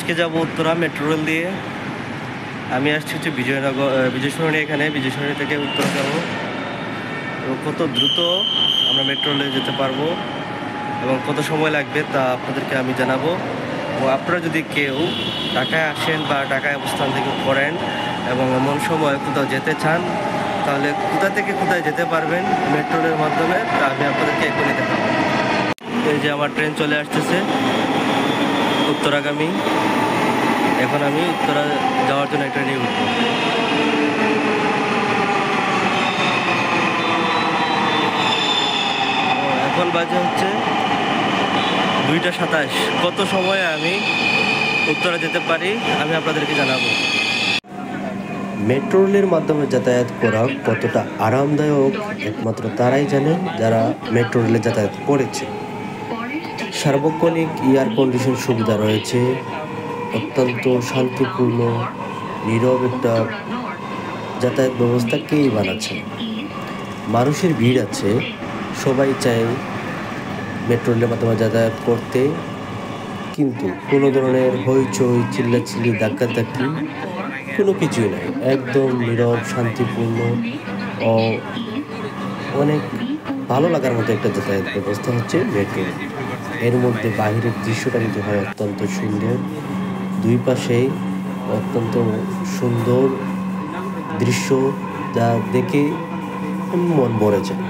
আজকে যাব Uttara metro rail দিয়ে। আমি আসছি হচ্ছে বিজয় সরণি। এখানে বিজয় সরণি থেকে উত্তরা যাব এবং কত দ্রুত আমরা মেট্রো রেলে যেতে পারবো এবং কত সময় লাগবে তা আপনাদেরকে আমি জানাবো। এবং আপনারা যদি কেউ ঢাকায় আসেন বা ঢাকায় অবস্থান থেকে করেন এবং এমন সময় কোথাও যেতে চান, তাহলে কোথা থেকে কোথায় যেতে পারবেন মেট্রো রেলের মাধ্যমে তা আমি আপনাদেরকে এখনই দেখাবো। এই যে আমার ট্রেন চলে আসতেছে উত্তরাগামী। এখন আমি উত্তরা যাওয়ার জন্য একটা ট্রেনে উঠবো। এখন বাজে হচ্ছে 2টা 27। কত সময়ে আমি উত্তরা যেতে পারি আমি আপনাদেরকে জানাবো। মেট্রো রেলের মাধ্যমে যাতায়াত করা কতটা আরামদায়ক একমাত্র তারাই জানেন যারা মেট্রো রেলে যাতায়াত করেছে। সার্বক্ষণিক এয়ার কন্ডিশন সুবিধা রয়েছে, অত্যন্ত শান্তিপূর্ণ নীরব একটা যাতায়াত ব্যবস্থা কেই বানাচ্ছে। মানুষের ভিড় আছে, সবাই চায় মেট্রো রেলের মাধ্যমে যাতায়াত করতে, কিন্তু কোনো ধরনের হইচই চিল্লাচিল্লি ধাক্কাধাক্কি কোনো কিছুই নাই। একদম নীরব শান্তিপূর্ণ ও অনেক ভালো লাগার মতো একটা যাতায়াত ব্যবস্থা হচ্ছে মেট্রো। এর মধ্যে বাহিরের দৃশ্যটা কিন্তু হয় অত্যন্ত সুন্দর, দুই পাশেই অত্যন্ত সুন্দর দৃশ্য যা দেখে মন ভরে যায়।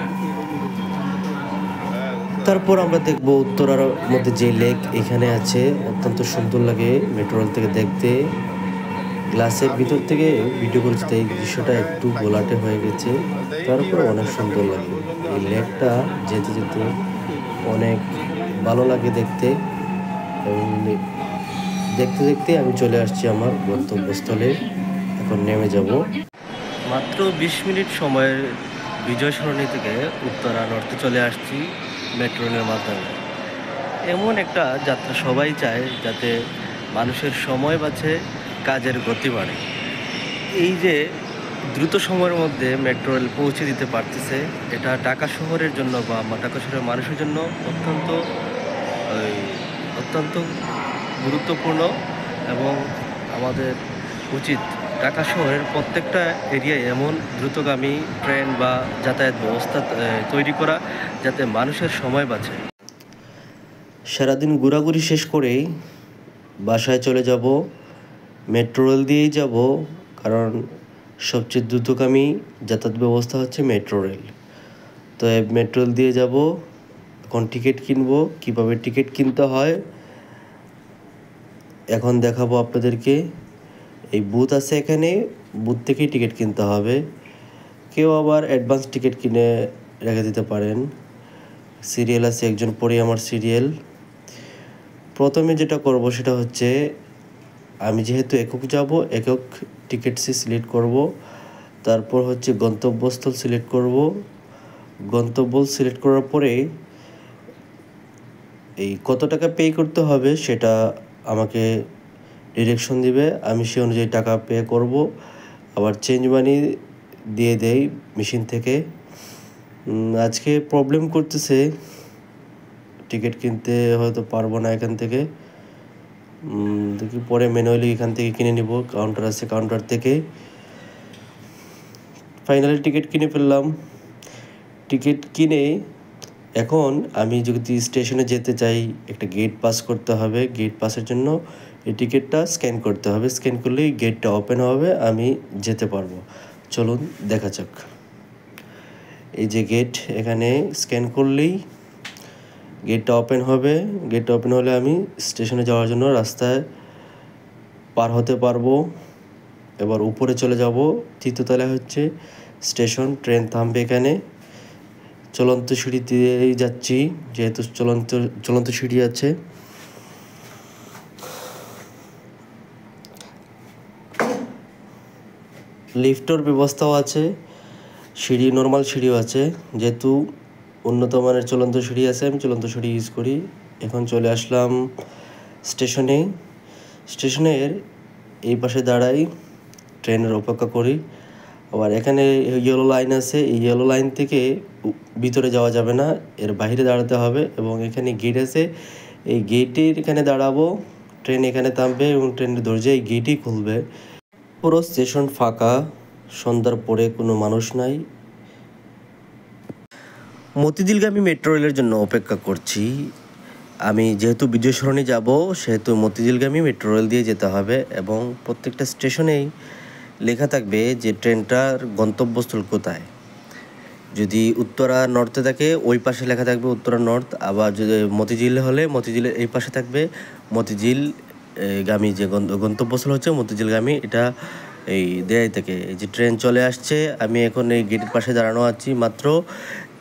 তারপর আমরা দেখব উত্তরার মধ্যে যে লেক এখানে আছে, অত্যন্ত সুন্দর লাগে মেট্রো রেল থেকে দেখতে। গ্লাসের ভিতর থেকে ভিডিও করেছে তাই দৃশ্যটা একটু গোলাটে হয়ে গেছে, তারপর অনেক সুন্দর লাগে। এই লেকটা যেতে যেতে অনেক ভালো লাগে দেখতে, এবং দেখতে দেখতে আমি চলে আসছি আমার গন্তব্যস্থলে। এখন নেমে যাব। মাত্র 20 মিনিট সময়ের বিজয় সরণি থেকে উত্তরা নর্থে চলে আসছি মেট্রো রেলের মাধ্যমে। এমন একটা যাত্রা সবাই চায় যাতে মানুষের সময় বাঁচে, কাজের গতি বাড়ে। এই যে দ্রুত সময়ের মধ্যে মেট্রো রেল পৌঁছে দিতে পারতেছে, এটা ঢাকা শহরের জন্য বা ঢাকা শহরের মানুষের জন্য অত্যন্ত গুরুত্বপূর্ণ। এবং আমাদের উচিত ঢাকা শহরের প্রত্যেকটা এরিয়ায় এমন দ্রুতগামী ট্রেন বা যাতায়াত ব্যবস্থা তৈরি করা যাতে মানুষের সময় বাঁচে। সারাদিন ঘোরাঘুরি শেষ করেই বাসায় চলে যাব। মেট্রো রেল দিয়েই যাব, কারণ সবচেয়ে দ্রুতগামী যাতায়াত ব্যবস্থা হচ্ছে মেট্রো রেল। তো মেট্রো রেল দিয়ে যাব। এখন টিকিট কিনবো, কীভাবে টিকিট কিনতে হয় এখন দেখাবো আপনাদেরকে। এই বুথ আছে এখানে, বুথ থেকেই টিকিট কিনতে হবে। কেউ আবার অ্যাডভান্স টিকিট কিনে রেখে দিতে পারেন। সিরিয়াল আছে, একজন পরে আমার সিরিয়াল। প্রথমে যেটা করব সেটা হচ্ছে, আমি যেহেতু একক যাব, একক টিকিটসই সিলেক্ট করব। তারপর হচ্ছে গন্তব্যস্থল সিলেক্ট করব। গন্তব্য সিলেক্ট করার পরে এই কত টাকা পে করতে হবে সেটা আমাকে ডিরেকশন দিবে, আমি সে অনুযায়ী টাকা পে করব। আবার চেঞ্জ মানি দিয়ে দেই মেশিন থেকে। আজকে প্রবলেম করতেছে, টিকিট কিনতে হয়তো পারবো না এখান থেকে। দেখি পরে ম্যানুয়ালি এখান থেকে কিনে নিব, কাউন্টার আছে কাউন্টার থেকে। ফাইনালি টিকিট কিনে ফেললাম। টিকিট কিনে এখন আমি যদি স্টেশনে যেতে চাই, একটা গেট পাস করতে হবে। গেট পাসের জন্য এই টিকিটটা স্ক্যান করতে হবে, স্ক্যান করলেই গেটটা ওপেন হবে, আমি যেতে পারবো। চলুন দেখা যাক। এই যে গেট, এখানে স্ক্যান করলেই গেটটা ওপেন হবে। গেটটা ওপেন হলে আমি স্টেশনে যাওয়ার জন্য রাস্তায় পার হতে পারবো। এবার উপরে চলে যাব, তৃতীয় তলায় হচ্ছে স্টেশন, ট্রেন থামবে এখানে। চলন্ত সিঁড়ি দিয়েই যাচ্ছি, যেহেতু চলন্ত সিঁড়ি আছে। লিফটের ব্যবস্থাও আছে, সিঁড়ি নর্মাল সিঁড়িও আছে। যেহেতু উন্নত মানের চলন্ত সিঁড়ি আছে, আমি চলন্ত সিঁড়ি ইউজ করি। এখন চলে আসলাম স্টেশনে। স্টেশনের এই পাশে দাঁড়াই, ট্রেনের অপেক্ষা করি। আবার এখানে ইয়েলো লাইন আছে, এই ইয়েলো লাইন থেকে ভিতরে যাওয়া যাবে না, এর বাইরে দাঁড়াতে হবে। এবং এখানে গেট আছে, এই গেটের এখানে দাঁড়াবো। ট্রেন এখানে থামবে এবং ট্রেনের দরজায় গেটই খুলবে। পুরো স্টেশন ফাঁকা, সন্ধ্যার পরে কোনো মানুষ নাই। মতিঝিলগামী মেট্রো রেলের জন্য অপেক্ষা করছি। আমি যেহেতু বিজয় সরণি যাব, সেহেতু মতিঝিলগামী মেট্রো রেল দিয়ে যেতে হবে এবং প্রত্যেকটা স্টেশনেই লেখা থাকবে যে ট্রেনটার গন্তব্যস্থল কোথায়। যদি উত্তরা নর্থে থাকে ওই পাশে লেখা থাকবে উত্তরা নর্থ, আবার যদি মতিঝিল হলে মতিঝিলের এই পাশে থাকবে মতিঝিল গামী যে গন্তব্যস্থল হচ্ছে মতিঝিলগামী। এটা এই দেয়াই থেকে এই যে ট্রেন চলে আসছে, আমি এখন এই গেটের পাশে দাঁড়ানো আছি। মাত্র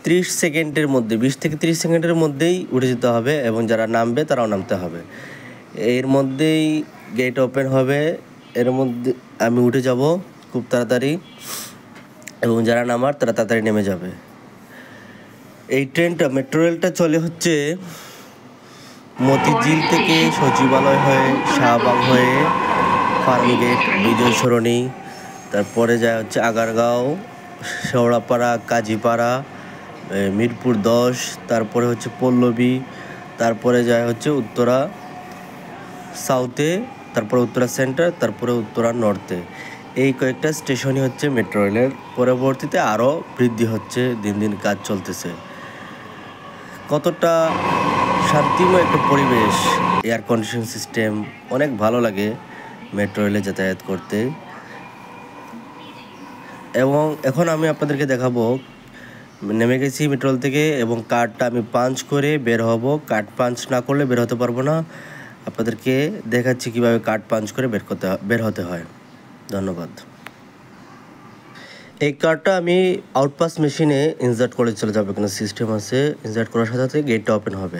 30 সেকেন্ডের মধ্যে, 20 থেকে 30 সেকেন্ডের মধ্যেই উঠে যেতে হবে এবং যারা নামবে তারাও নামতে হবে। এর মধ্যেই গেট ওপেন হবে, এর মধ্যে আমি উঠে যাব খুব তাড়াতাড়ি এবং যারা নামার তারা তাড়াতাড়ি নেমে যাবে। এই ট্রেনটা মেট্রো রেলটা চলে হচ্ছে মতিঝিল থেকে সচিবালয় হয়ে, শাহবাগ হয়ে, ফার্মগেট, বিজয় সরণি, তারপরে যায় হচ্ছে আগারগাঁও, শেওড়াপাড়া, কাজীপাড়া, মিরপুর 10, তারপরে হচ্ছে পল্লবী, তারপরে যায় হচ্ছে উত্তরা সাউথে, তারপরে উত্তরা সেন্টার, তারপরে উত্তরা নর্থে। এই কয়েকটা স্টেশনই হচ্ছে মেট্রো রেলের। পরবর্তীতে আরও বৃদ্ধি হচ্ছে, দিন দিন কাজ চলতেছে। কতটা শান্তিময় একটা পরিবেশ, এয়ার কন্ডিশন সিস্টেম, অনেক ভালো লাগে মেট্রো রেলে যাতায়াত করতে। এবং এখন আমি আপনাদেরকে দেখাবো, নেমে গেছি মেট্রো রেল থেকে এবং কার্ডটা আমি পাঞ্চ করে বের হব। কার্ড পাঞ্চ না করলে বের হতে পারবো না। আপনাদেরকে দেখাচ্ছি কীভাবে কার্ড পাঞ্চ করে বের হতে হয়। ধন্যবাদ। এই কার্ডটা আমি আউটপাস মেশিনে ইনসার্ট করে চলে যাবো, এখানে সিস্টেম আছে। ইনসার্ট করার সাথে সাথে গেটটা ওপেন হবে।